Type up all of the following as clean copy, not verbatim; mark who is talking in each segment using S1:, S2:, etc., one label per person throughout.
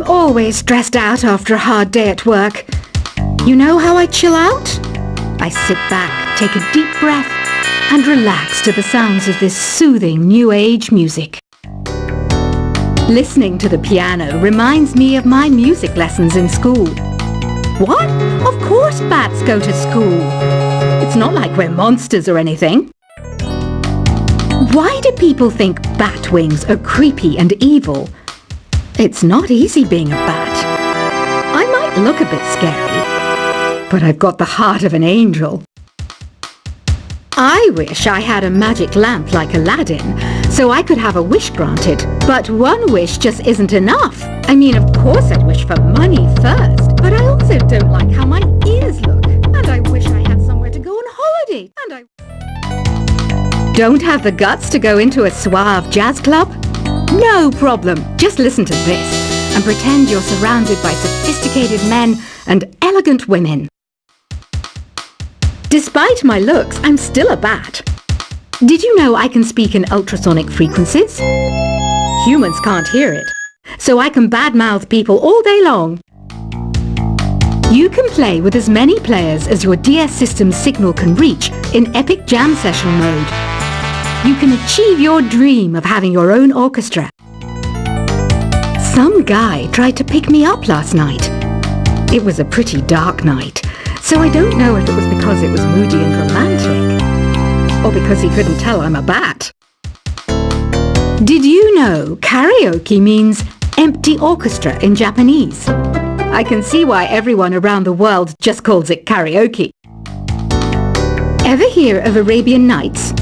S1: always stressed out after a hard day at work. You know how I chill out? I sit back, take a deep breath, and relax to the sounds of this soothing new age music. Listening to the piano reminds me of my music lessons in school. What? Of course bats go to school. It's not like we're monsters or anything. Why do people think bat wings are creepy and evil? It's not easy being a bat. I might look a bit scary, but I've got the heart of an angel. I wish I had a magic lamp like Aladdin, so I could have a wish granted. But one wish just isn't enough. I mean, of course I'd wish for money first, but I also don't like how my ears look. And I wish I had somewhere to go on holiday. And I don't have the guts to go into a suave jazz club? No problem. Just listen to this and pretend you're surrounded by sophisticated men and elegant women. Despite my looks, I'm still a bat. Did you know I can speak in ultrasonic frequencies? Humans can't hear it, so I can badmouth people all day long. You can play with as many players as your DS system's signal can reach in Epic Jam Session mode. You can achieve your dream of having your own orchestra. Some guy tried to pick me up last night. It was a pretty dark night, so I don't know if it was because it was moody and romantic, or because he couldn't tell I'm a bat. Did you know karaoke means empty orchestra in Japanese? I can see why everyone around the world just calls it karaoke. Ever hear of Arabian Nights?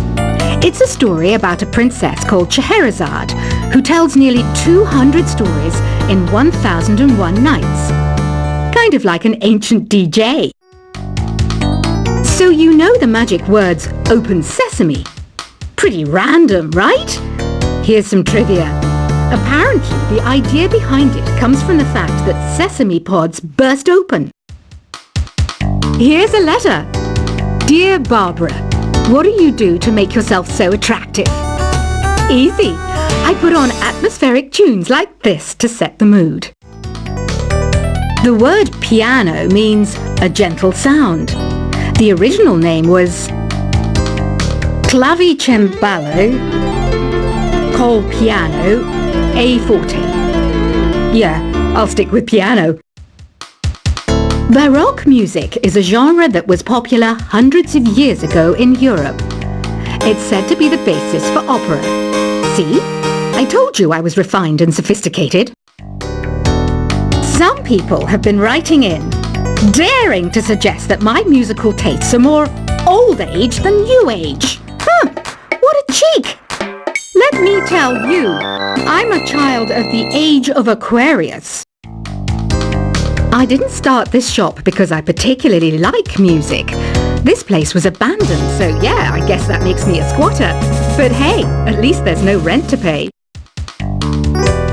S1: It's a story about a princess called Scheherazade who tells nearly 200 stories in 1001 nights. Kind of like an ancient DJ. So you know the magic words "open sesame"? Pretty random, right? Here's some trivia. Apparently, the idea behind it comes from the fact that sesame pods burst open. Here's a letter. Dear Barbara, what do you do to make yourself so attractive? Easy. I put on atmospheric tunes like this to set the mood. The word piano means a gentle sound. The original name was clavicembalo col piano a forte. Yeah, I'll stick with piano. Baroque music is a genre that was popular hundreds of years ago in Europe. It's said to be the basis for opera. See? I told you I was refined and sophisticated. Some people have been writing in, daring to suggest that my musical tastes are more old age than new age. What a cheek! Let me tell you, I'm a child of the age of Aquarius. I didn't start this shop because I particularly like music. This place was abandoned, so yeah, I guess that makes me a squatter. But hey, at least there's no rent to pay.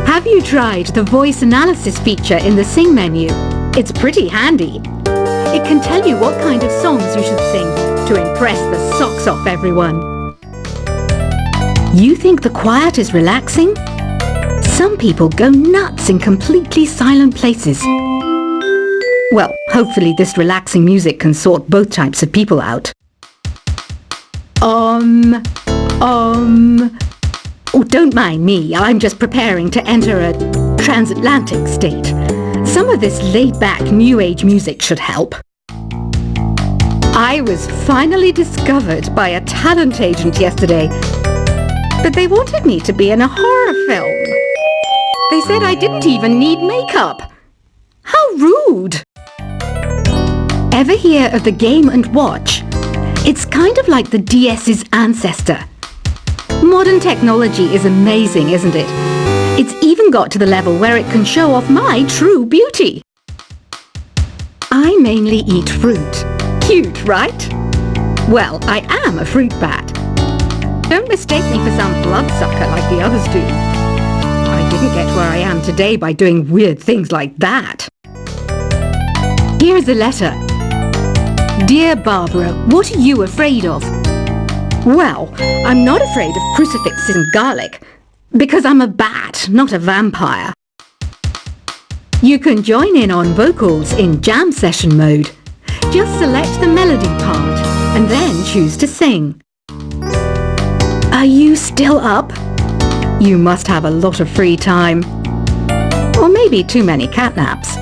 S1: Have you tried the voice analysis feature in the Sing menu? It's pretty handy. It can tell you what kind of songs you should sing to impress the socks off everyone. You think the quiet is relaxing? Some people go nuts in completely silent places. Well, hopefully this relaxing music can sort both types of people out. Oh, don't mind me. I'm just preparing to enter a transatlantic state. Some of this laid-back new age music should help. I was finally discovered by a talent agent yesterday, but they wanted me to be in a horror film. They said I didn't even need makeup. How rude! Ever hear of the Game & Watch? It's kind of like the DS's ancestor. Modern technology is amazing, isn't it? It's even got to the level where it can show off my true beauty. I mainly eat fruit. Cute, right? Well, I am a fruit bat. Don't mistake me for some bloodsucker like the others do. I didn't get where I am today by doing weird things like that. Here's a letter. Dear Barbara, what are you afraid of? Well, I'm not afraid of crucifixes and garlic, because I'm a bat, not a vampire. You can join in on vocals in jam session mode. Just select the melody part and then choose to sing. Are you still up? You must have a lot of free time. Or maybe too many catnaps.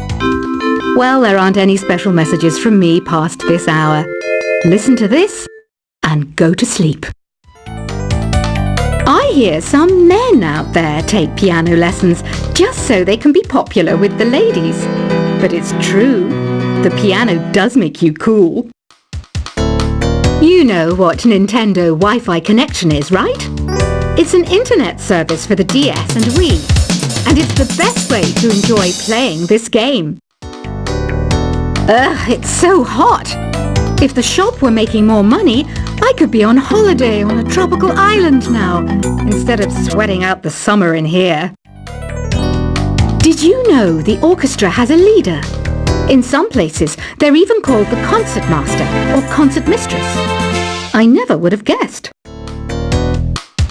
S1: Well, there aren't any special messages from me past this hour. Listen to this and go to sleep. I hear some men out there take piano lessons just so they can be popular with the ladies. But it's true, the piano does make you cool. You know what Nintendo Wi-Fi connection is, right? It's an internet service for the DS and Wii, and it's the best way to enjoy playing this game. Ugh, it's so hot! If the shop were making more money, I could be on holiday on a tropical island now, instead of sweating out the summer in here. Did you know the orchestra has a leader? In some places, they're even called the concert master or concert mistress. I never would have guessed.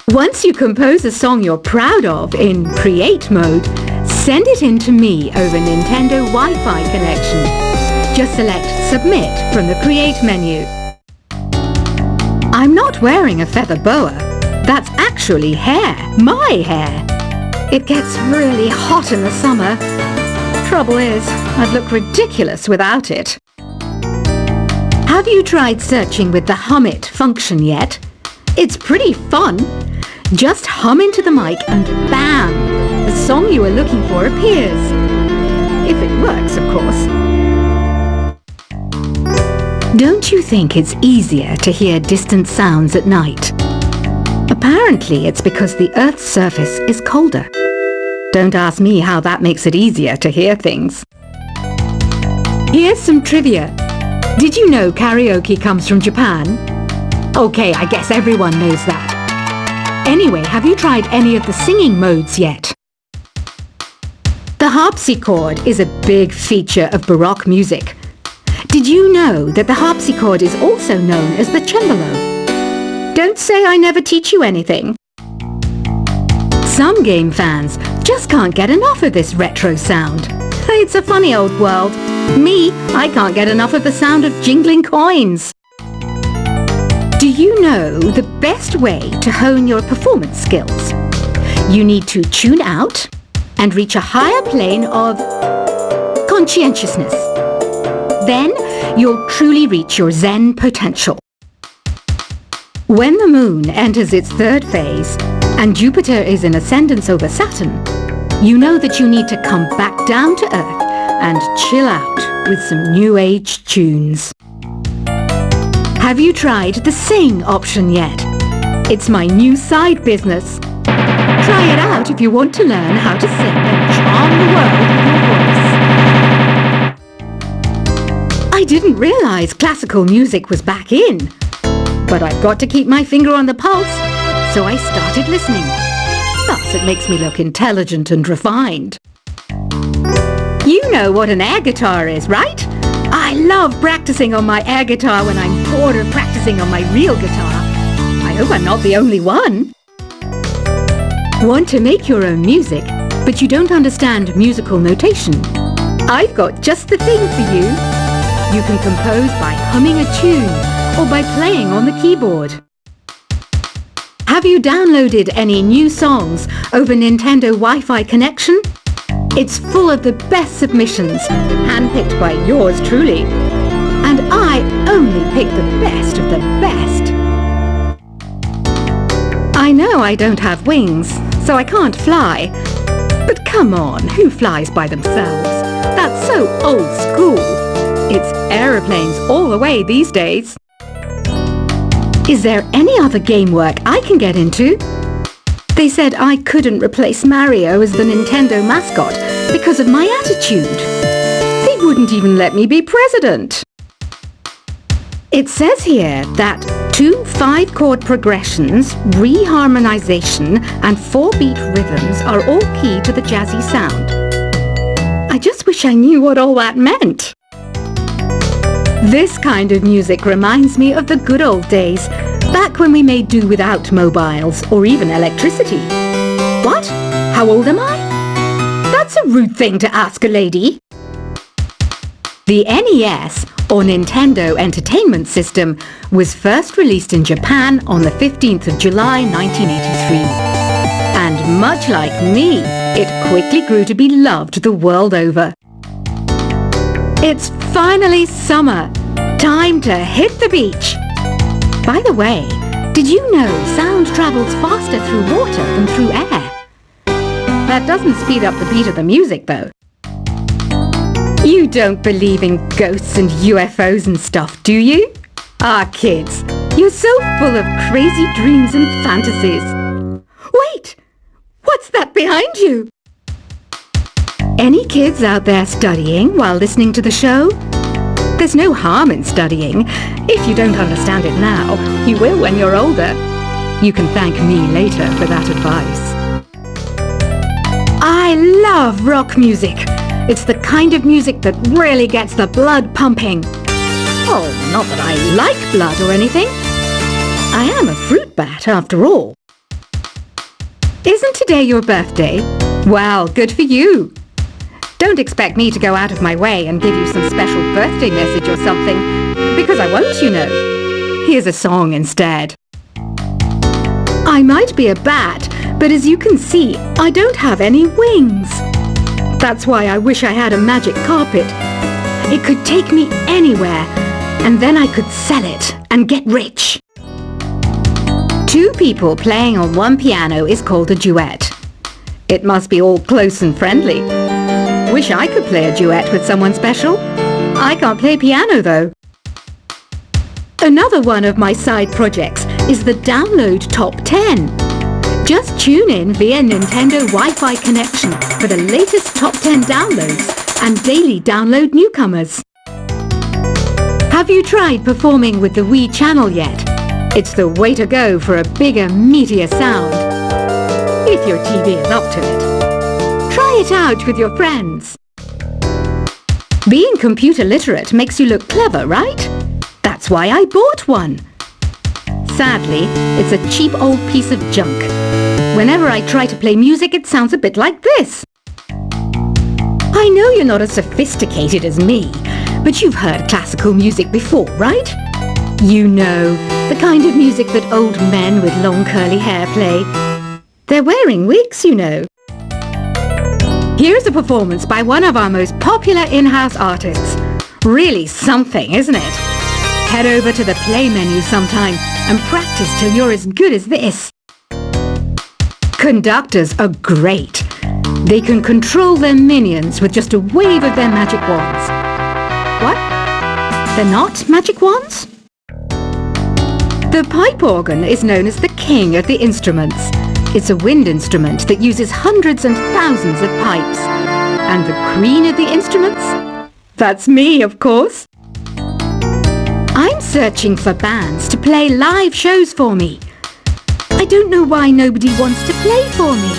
S1: Once you compose a song you're proud of in Create mode, send it in to me over Nintendo Wi-Fi connection. Just select Submit from the Create menu. I'm not wearing a feather boa. That's actually hair, my hair. It gets really hot in the summer. Trouble is, I'd look ridiculous without it. Have you tried searching with the Hum It function yet? It's pretty fun. Just hum into the mic and bam! The song you are looking for appears. If it works, of course. Don't you think it's easier to hear distant sounds at night? Apparently it's because the Earth's surface is colder. Don't ask me how that makes it easier to hear things. Here's some trivia. Did you know karaoke comes from Japan? Okay, I guess everyone knows that. Anyway, have you tried any of the singing modes yet? The harpsichord is a big feature of Baroque music. Did you know that the harpsichord is also known as the cembalo? Don't say I never teach you anything. Some game fans just can't get enough of this retro sound. It's a funny old world. Me, I can't get enough of the sound of jingling coins. Do you know the best way to hone your performance skills? You need to tune out and reach a higher plane of conscientiousness. Then you'll truly reach your Zen potential. When the moon enters its third phase and Jupiter is in ascendance over Saturn, you know that you need to come back down to Earth and chill out with some new age tunes. Have you tried the Sing option yet? It's my new side business. Try it out if you want to learn how to sing and charm the world with your voice. I didn't realize classical music was back in, but I've got to keep my finger on the pulse, so I started listening. Thus it makes me look intelligent and refined. You know what an air guitar is, right? I love practicing on my air guitar when I'm bored of practicing on my real guitar. I hope I'm not the only one. Want to make your own music, but you don't understand musical notation? I've got just the thing for you. You can compose by humming a tune or by playing on the keyboard. Have you downloaded any new songs over Nintendo Wi-Fi connection? It's full of the best submissions, handpicked by yours truly. And I only pick the best of the best. I know I don't have wings, so I can't fly. But come on, who flies by themselves? That's so old school. It's aeroplanes all the way these days. Is there any other game work I can get into? They said I couldn't replace Mario as the Nintendo mascot because of my attitude. They wouldn't even let me be president. It says here that 2 5-chord progressions, reharmonization, and 4-beat rhythms are all key to the jazzy sound. I just wish I knew what all that meant. This kind of music reminds me of the good old days, back when we made do without mobiles or even electricity. What? How old am I? That's That's a rude thing to ask a lady. The NES, or Nintendo Entertainment System, was first released in Japan on the 15th of July 1983. And much like me, it quickly grew to be loved the world over. It's finally summer. Time to hit the beach. By the way, did you know sound travels faster through water than through air? That doesn't speed up the beat of the music, though. You don't believe in ghosts and UFOs and stuff, do you? Ah, kids, you're so full of crazy dreams and fantasies. Wait! What's that behind you? Any kids out there studying while listening to the show? There's no harm in studying. If you don't understand it now, you will when you're older. You can thank me later for that advice. I love rock music. It's the kind of music that really gets the blood pumping. Oh, not that I like blood or anything. I am a fruit bat after all. Isn't today your birthday? Well, good for you. Don't expect me to go out of my way and give you some special birthday message or something, because I won't, you know. Here's a song instead. I might be a bat, but as you can see, I don't have any wings. That's why I wish I had a magic carpet. It could take me anywhere, and then I could sell it and get rich. Two people playing on one piano is called a duet. It must be all close and friendly. Wish I could play a duet with someone special. I can't play piano, though. Another one of my side projects is the Download Top 10. Just tune in via Nintendo Wi-Fi connection for the latest top 10 downloads and daily download newcomers. Have you tried performing with the Wii channel yet? It's the way to go for a bigger, meatier sound. If your TV is up to it. Try it out with your friends. Being computer literate makes you look clever, right? That's why I bought one. Sadly, it's a cheap old piece of junk. Whenever I try to play music, it sounds a bit like this. I know you're not as sophisticated as me, but you've heard classical music before, right? You know, the kind of music that old men with long curly hair play. They're wearing wigs, you know. Here's a performance by one of our most popular in-house artists. Really something, isn't it? Head over to the play menu sometime and practice till you're as good as this. Conductors are great. They can control their minions with just a wave of their magic wands. What? They're not magic wands? The pipe organ is known as the king of the instruments. It's a wind instrument that uses hundreds and thousands of pipes. And the queen of the instruments? That's me, of course. I'm searching for bands to play live shows for me. I don't know why nobody wants to play for me.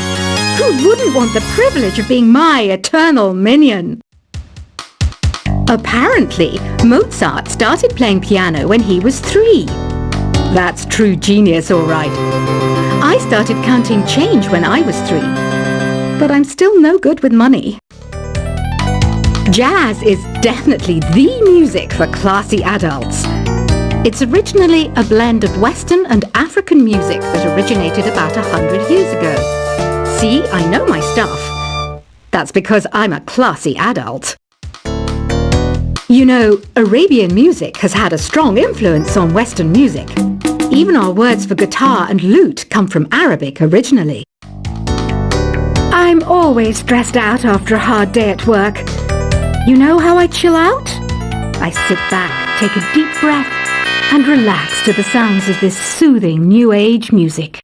S1: Who wouldn't want the privilege of being my eternal minion? Apparently, Mozart started playing piano when he was 3. That's true genius, all right. I started counting change when I was 3. But I'm still no good with money. Jazz is definitely the music for classy adults. It's originally a blend of Western and African music that originated about 100 years ago. See, I know my stuff. That's because I'm a classy adult. You know, Arabian music has had a strong influence on Western music. Even our words for guitar and lute come from Arabic originally. I'm always stressed out after a hard day at work. You know how I chill out? I sit back, take a deep breath, and relax to the sounds of this soothing new age music.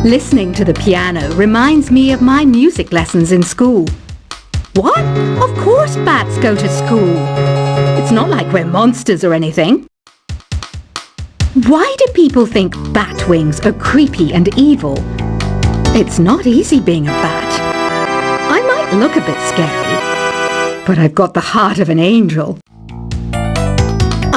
S1: Listening to the piano reminds me of my music lessons in school. What? Of course bats go to school. It's not like we're monsters or anything. Why do people think bat wings are creepy and evil? It's not easy being a bat. I might look a bit scary, but I've got the heart of an angel.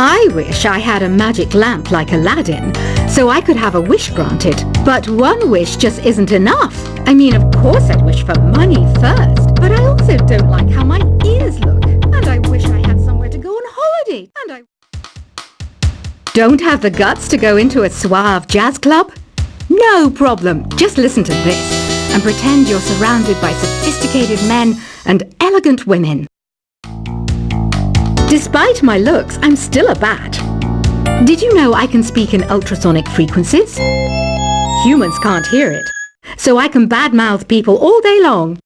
S1: I wish I had a magic lamp like Aladdin, so I could have a wish granted. But one wish just isn't enough. I mean, of course I'd wish for money first, but I also don't like how my ears look, and I wish I had somewhere to go on holiday, and I don't have the guts to go into a suave jazz club? No problem, just listen to this and pretend you're surrounded by sophisticated men and elegant women. Despite my looks, I'm still a bat. Did you know I can speak in ultrasonic frequencies? Humans can't hear it, so I can badmouth people all day long.